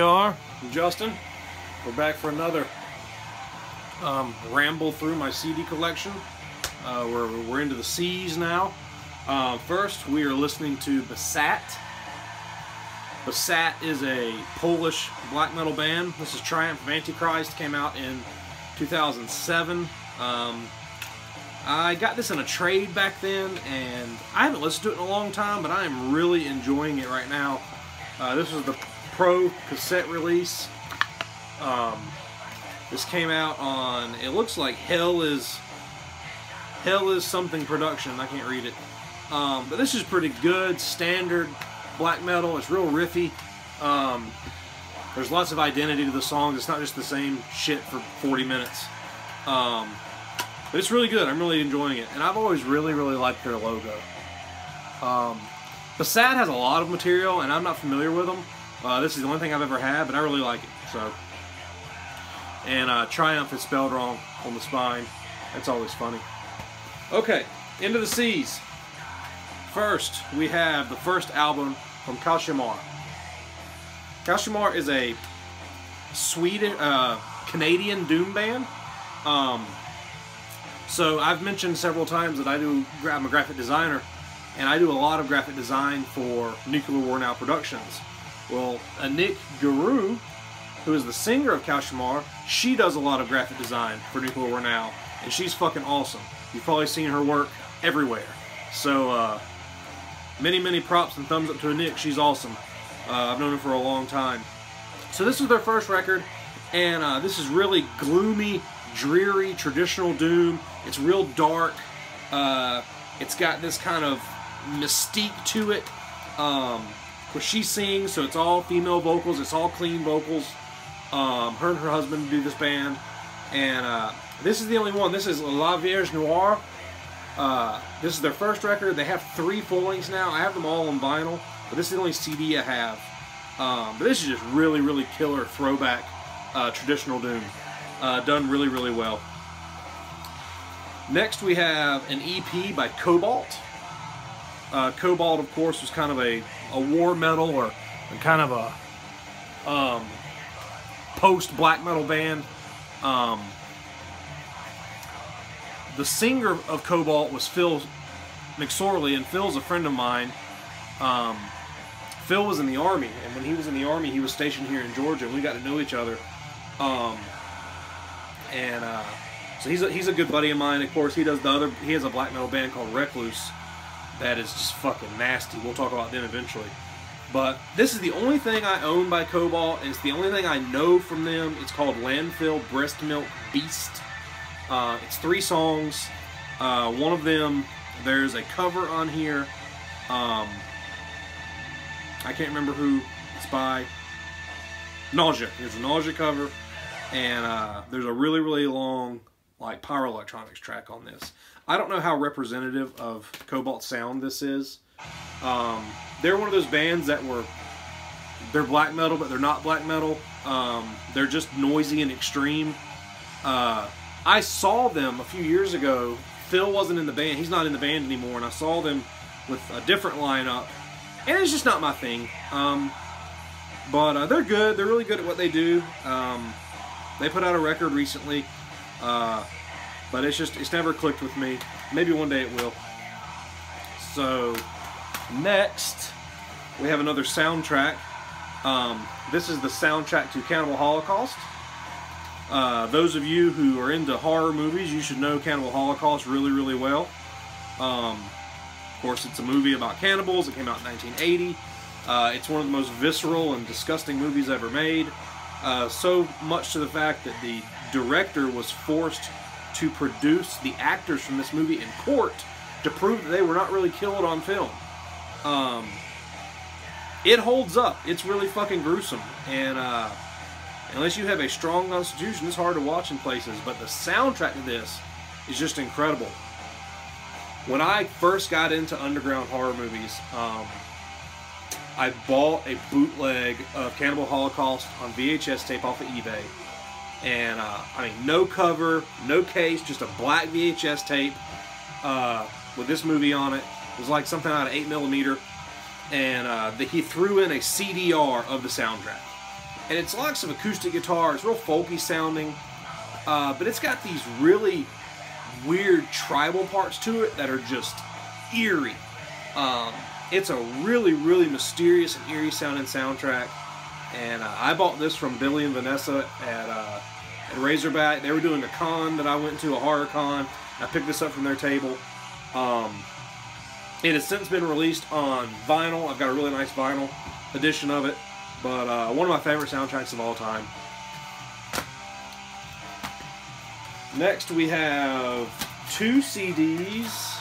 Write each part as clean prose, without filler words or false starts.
we are, Justin. We're back for another ramble through my CD collection. We're into the C's now. First, we are listening to Basat. Basat is a Polish black metal band. This is Triumph of Antichrist. Came out in 2007. I got this in a trade back then, and I haven't listened to it in a long time, but I am really enjoying it right now. This was the Pro cassette release. This came out on, it looks like Hell is something production. I can't read it. But this is pretty good, standard black metal. It's real riffy. There's lots of identity to the songs. It's not just the same shit for 40 minutes. But it's really good. I'm really enjoying it. And I've always really liked their logo. Basat has a lot of material, and I'm not familiar with them. This is the only thing I've ever had, but I really like it. So, and Triumph is spelled wrong on the spine. That's always funny. Okay, into the C's. First, we have the first album from Kashmar. Kashmar is a Swedish, Canadian doom band. So I've mentioned several times that I'm a graphic designer, and I do a lot of graphic design for Nuclear War Now Productions. Well, Nick Guru, who is the singer of Kashmar, she does a lot of graphic design for Nuclear War Now, and she's fucking awesome. You've probably seen her work everywhere. So, many props and thumbs up to Nick. She's awesome. I've known her for a long time. So this is their first record, and this is really gloomy, dreary, traditional doom. It's real dark. It's got this kind of mystique to it. Where she sings, so it's all female vocals. It's all clean vocals. Her and her husband do this band, and this is the only one. This is La Vierge Noire. This is their first record. They have 3 full-lengths now. I have them all on vinyl, but this is the only CD I have. But this is just really killer throwback traditional doom. Done really well. Next we have an EP by Cobalt. Cobalt, of course, was kind of a war metal or kind of a post-black metal band. The singer of Cobalt was Phil McSorley, and Phil's a friend of mine. Phil was in the Army, and when he was in the Army, he was stationed here in Georgia, and we got to know each other. So he's a good buddy of mine. Of course, he has a black metal band called Recluse that is just fucking nasty. We'll talk about them eventually. But this is the only thing I own by Cobalt, and it's the only thing I know from them. It's called Landfill Breast Milk Beast. It's 3 songs. One of them, there's a cover on here. I can't remember who it's by. Nausea. There's a Nausea cover, and there's a really long like pyroelectronics track on this. I don't know how representative of Cobalt sound this is. They're one of those bands that they're black metal, but they're not black metal. They're just noisy and extreme. I saw them a few years ago. Phil wasn't in the band. He's not in the band anymore, and I saw them with a different lineup, and it's just not my thing. But they're good. They're really good at what they do. They put out a record recently, but it's never clicked with me. Maybe one day it will. So next, we have another soundtrack. This is the soundtrack to Cannibal Holocaust. Those of you who are into horror movies, you should know Cannibal Holocaust really well. Of course, it's a movie about cannibals. It came out in 1980. It's one of the most visceral and disgusting movies ever made. So much to the fact that the director was forced to produce the actors from this movie in court to prove that they were not really killed on film. It holds up. It's really fucking gruesome, and unless you have a strong constitution, it's hard to watch in places. But the soundtrack to this is just incredible. When I first got into underground horror movies, I bought a bootleg of Cannibal Holocaust on VHS tape off of eBay. And, I mean, no cover, no case, just a black VHS tape with this movie on it. It was like something out of 8mm. And he threw in a CDR of the soundtrack. And it's like some acoustic guitar. It's real folky sounding. But it's got these really weird tribal parts to it that are just eerie. It's a really, really mysterious and eerie sounding soundtrack. And I bought this from Billy and Vanessa at Razorback. They were doing a con that I went to, a horror con. I picked this up from their table. It has since been released on vinyl. I've got a really nice vinyl edition of it. But one of my favorite soundtracks of all time. Next we have two CDs.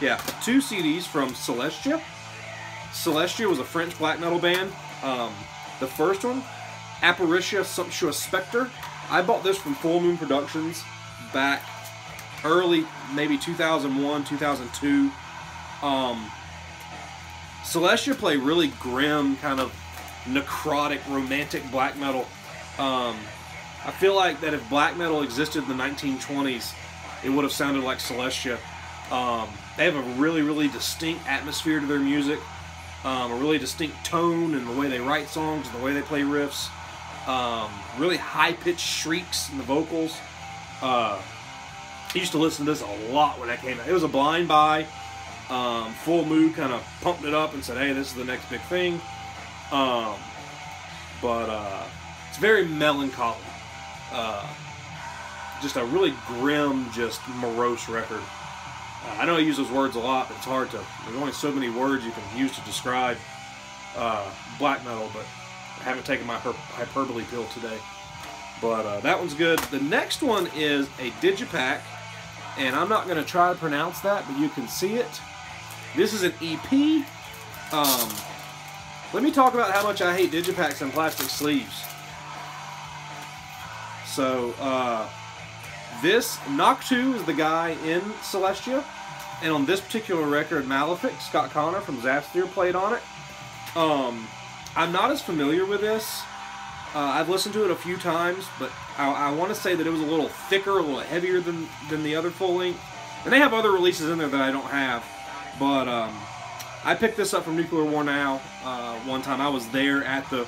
Yeah, two CDs from Celestia. Celestia was a French black metal band. The first one, Apparitia Sumptuous Spectre. I bought this from Full Moon Productions back early, maybe 2001, 2002. Celestia play really grim, kind of necrotic, romantic black metal. I feel like that if black metal existed in the 1920s, it would have sounded like Celestia. They have a really, really distinct atmosphere to their music, a really distinct tone in the way they write songs and the way they play riffs. Really high-pitched shrieks in the vocals. I used to listen to this a lot when that came out. It was a blind buy. Full Moon kind of pumped it up and said, hey, this is the next big thing. It's very melancholy. Just a really grim, just morose record. I know I use those words a lot, but it's hard to. There's only so many words you can use to describe black metal, but I haven't taken my hyperbole pill today. But that one's good. The next one is a digipack, and I'm not going to try to pronounce that, but you can see it. This is an EP. Let me talk about how much I hate digipacks and plastic sleeves. So, this, Noctu is the guy in Celestia, and on this particular record, Malefic, Scott Connor from Zapster played on it. I'm not as familiar with this. I've listened to it a few times, but I want to say that it was a little thicker, a little heavier than the other full length. And they have other releases in there that I don't have. But I picked this up from Nuclear War Now one time. I was there at the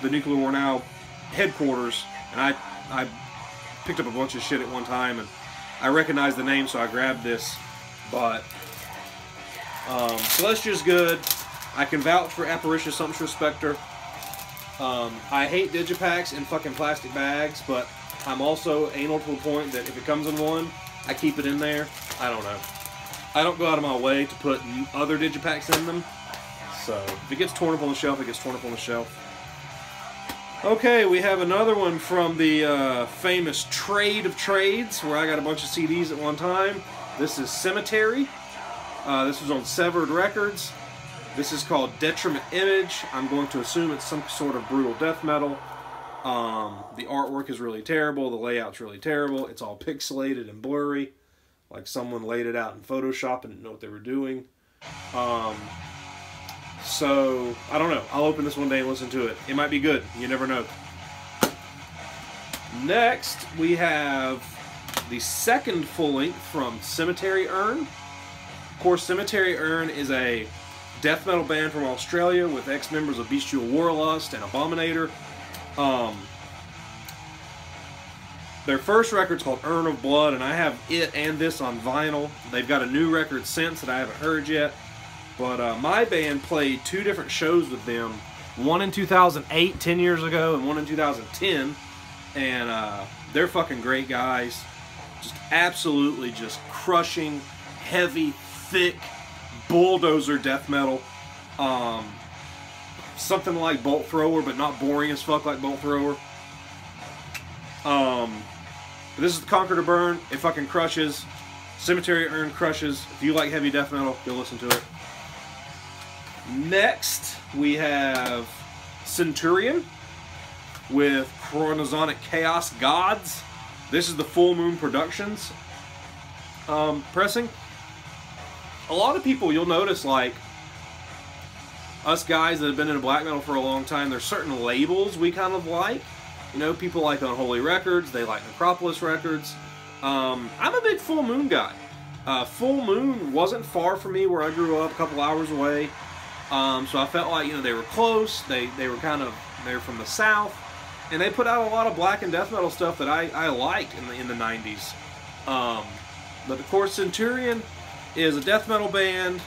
Nuclear War Now headquarters, and I picked up a bunch of shit at one time, and I recognized the name, so I grabbed this. But Celestia's good. I can vouch for Apparitia Sumptuous Spectre. I hate digipacks in fucking plastic bags, but I'm also anal to a point that if it comes in one, I keep it in there. I don't know. I don't go out of my way to put other digipacks in them. So if it gets torn up on the shelf, it gets torn up on the shelf. Okay, we have another one from the famous Trade of Trades, where I got a bunch of CDs at one time. This is Cemetery. This was on Severed Records. This is called Detriment Image. I'm going to assume it's some sort of brutal death metal. The artwork is really terrible. The layout's really terrible. It's all pixelated and blurry, like someone laid it out in Photoshop and didn't know what they were doing. So, I don't know. I'll open this one day and listen to it. It might be good. You never know. Next, we have the second full length from Cemetery Urn. Of course, Cemetery Urn is a death metal band from Australia with ex-members of Bestial Warlust and Abominator. Their first record's called Urn of Blood, and I have it and this on vinyl. They've got a new record since that I haven't heard yet. But my band played two different shows with them. One in 2008, 10 years ago, and one in 2010. And they're fucking great guys. Just absolutely just crushing, heavy, thick, bulldozer death metal. Something like Bolt Thrower, but not boring as fuck like Bolt Thrower. This is Conquer to Burn. It fucking crushes. Cemetery Urn crushes. If you like heavy death metal, go listen to it. Next, we have Centurion with Chronozonic Chaos Gods. This is the Full Moon Productions pressing. A lot of people, you'll notice, like, us guys that have been into black metal for a long time, there's certain labels we kind of like. You know, people like Unholy Records, they like Necropolis Records. I'm a big Full Moon guy. Full Moon wasn't far from me where I grew up, a couple hours away. So I felt like, you know, they were close. They were kind of They're from the South, and they put out a lot of black and death metal stuff that I liked in the 90s. But of course, Centurion is a death metal band.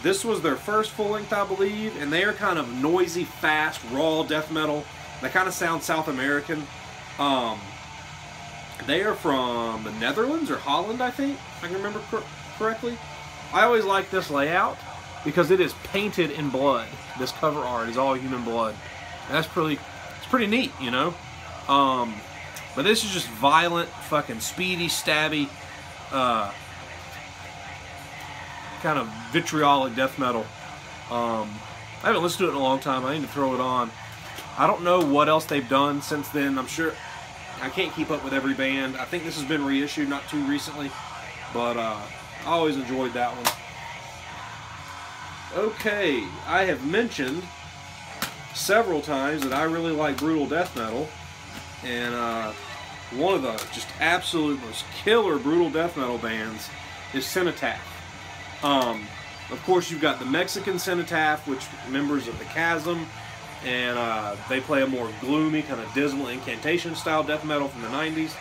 This was their first full length, I believe, and they are kind of noisy, fast, raw death metal. They kind of sound South American. They are from the Netherlands or Holland, I think, if I can remember correctly. I always like this layout because it is painted in blood. This cover art is all human blood. And that's it's pretty neat, you know? But this is just violent, fucking speedy, stabby, kind of vitriolic death metal. I haven't listened to it in a long time. I need to throw it on. I don't know what else they've done since then. I'm sure I can't keep up with every band. I think this has been reissued not too recently, but I always enjoyed that one. Okay, I have mentioned several times that I really like brutal death metal, and one of the just absolute most killer brutal death metal bands is Cenotaph. Of course, you've got the Mexican Cenotaph, which members of the Chasm, and they play a more gloomy, kind of dismal incantation style death metal from the 90s.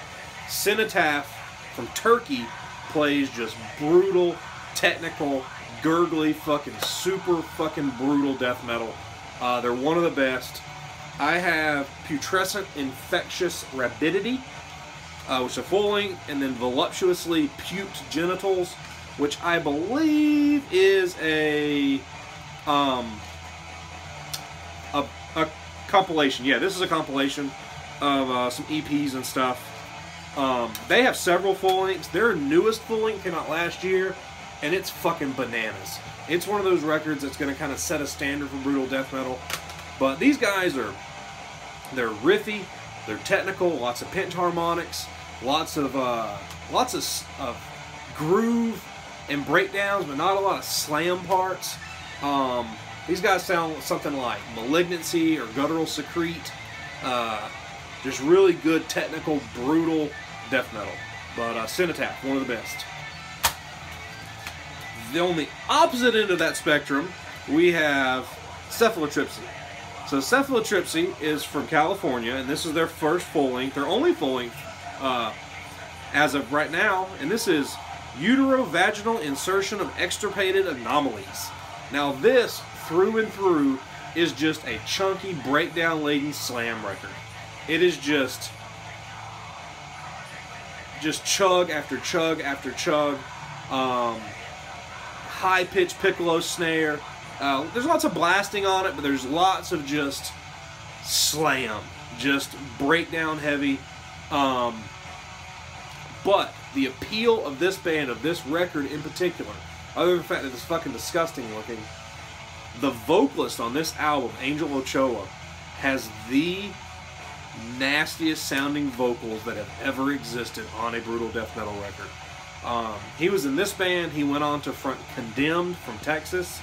Cenotaph from Turkey plays just brutal, technical, gurgly, fucking super fucking brutal death metal. They're one of the best. I have Putrescent Infectious Rabidity, which is a full length, and then Voluptuously Puked Genitals, which I believe is a compilation. Yeah, this is a compilation of some EPs and stuff. They have several full lengths. Their newest full length came out last year, and it's fucking bananas. It's one of those records that's going to kind of set a standard for brutal death metal. But these guys they're riffy, they're technical, lots of pentaharmonics, lots of groove and breakdowns, but not a lot of slam parts. These guys sound something like Malignancy or Guttural Secrete. Just really good, technical, brutal death metal. But Cenotaph, one of the best. On the opposite end of that spectrum, we have Cephalo Trip-C. So Cephalo Trip-C is from California, and this is their first full-length, their only full-length as of right now, and this is Uterovaginal Insertion of Extirpated Anomalies. Now this, through and through, is just a chunky, breakdown-laden slam record. It is just chug after chug after chug. High-pitched piccolo snare. There's lots of blasting on it, but there's lots of just slam, just breakdown heavy. But the appeal of this band, of this record in particular, other than the fact that it's fucking disgusting looking, the vocalist on this album, Angel Ochoa, has the nastiest sounding vocals that have ever existed on a brutal death metal record. He was in this band. He went on to front Condemned from Texas.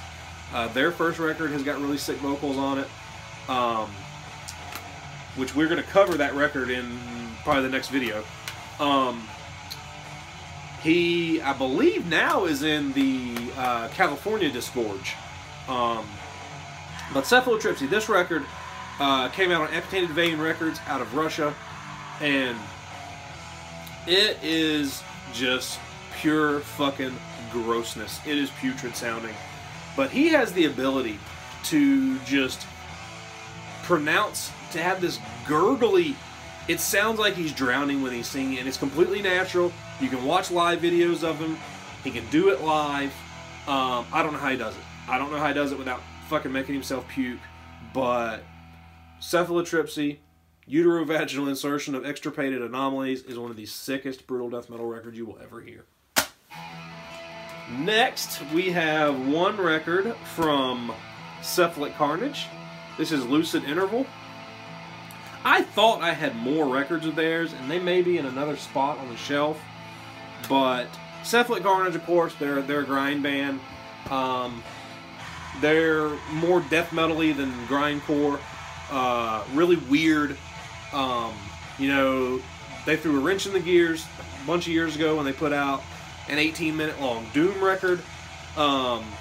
Their first record has got really sick vocals on it, which we're going to cover that record in probably the next video. He, I believe now, is in the California Disgorge. But Cephalo Trip-C, this record came out on Amputated Vein Records out of Russia, and it is just pure fucking grossness. It is putrid sounding. But he has the ability to just pronounce, to have this gurgly, it sounds like he's drowning when he's singing, and it's completely natural. You can watch live videos of him. He can do it live. I don't know how he does it. I don't know how he does it without fucking making himself puke. But Cephalo Trip-C, Uterovaginal Insertion of Extirpated Anomalies, is one of the sickest brutal death metal records you will ever hear. Next, we have one record from Cephalic Carnage. This is Lucid Interval. I thought I had more records of theirs, and they may be in another spot on the shelf. But Cephalic Carnage, of course, they're a grind band. They're more death metal-y than grindcore. Really weird. You know, they threw a wrench in the gears a bunch of years ago when they put out an 18-minute long Doom record. But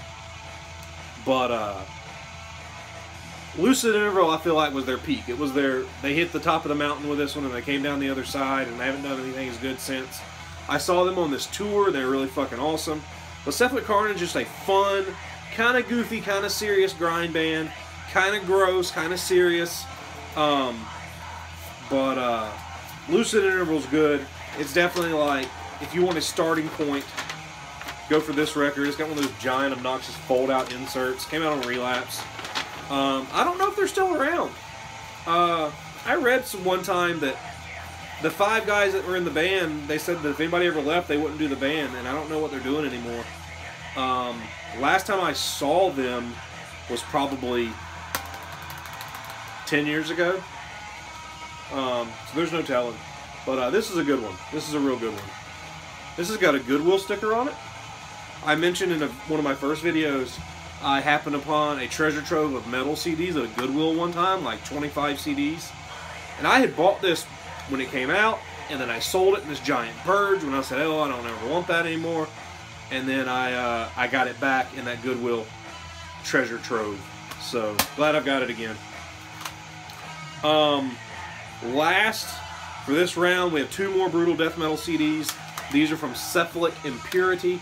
Lucid Interval, I feel like, was their peak. It was they hit the top of the mountain with this one, and they came down the other side, and they haven't done anything as good since. I saw them on this tour. They're really fucking awesome. But Cephalic Carnage is just a fun, kind of goofy, kind of serious grind band. Kind of gross, kind of serious. But Lucid Interval's good. It's definitely like, if you want a starting point, go for this record. It's got one of those giant, obnoxious fold-out inserts. Came out on Relapse. I don't know if they're still around. I read one time that the 5 guys that were in the band, they said that if anybody ever left, they wouldn't do the band, and I don't know what they're doing anymore. Last time I saw them was probably 10 years ago. So there's no telling. But this is a good one. This is a real good one. This has got a Goodwill sticker on it. I mentioned in one of my first videos, I happened upon a treasure trove of metal CDs at a Goodwill one time, like 25 CDs. And I had bought this when it came out, and then I sold it in this giant purge when I said, oh, I don't ever want that anymore. And then I got it back in that Goodwill treasure trove. So, glad I've got it again. Last, for this round, we have 2 more brutal death metal CDs. These are from Cephalic Impurity.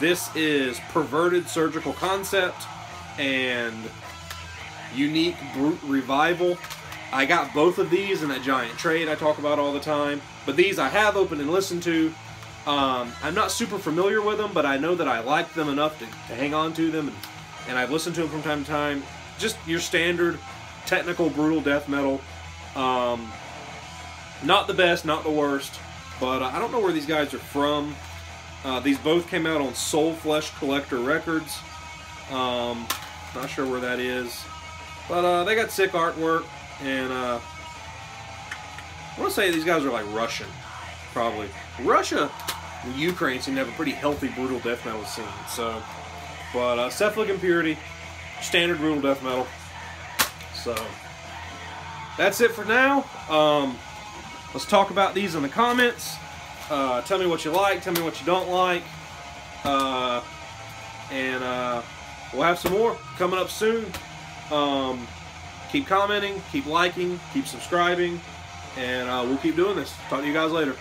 This is Perverted Surgical Concept and Unique Brute Revival. I got both of these in that giant trade I talk about all the time. But these I have opened and listened to. I'm not super familiar with them, but I know that I like them enough to hang on to them. And I've listened to them from time to time. Just your standard technical brutal death metal. Not the best, not the worst. But I don't know where these guys are from. These both came out on Soul Flesh Collector Records. Not sure where that is. But they got sick artwork. And I want to say these guys are like Russian. Probably. Russia and Ukraine seem to have a pretty healthy brutal death metal scene. So, but Cephalic Impurity, standard brutal death metal. So, that's it for now. Let's talk about these in the comments. Tell me what you like, tell me what you don't like. And we'll have some more coming up soon. Keep commenting, keep liking, keep subscribing, and we'll keep doing this. Talk to you guys later.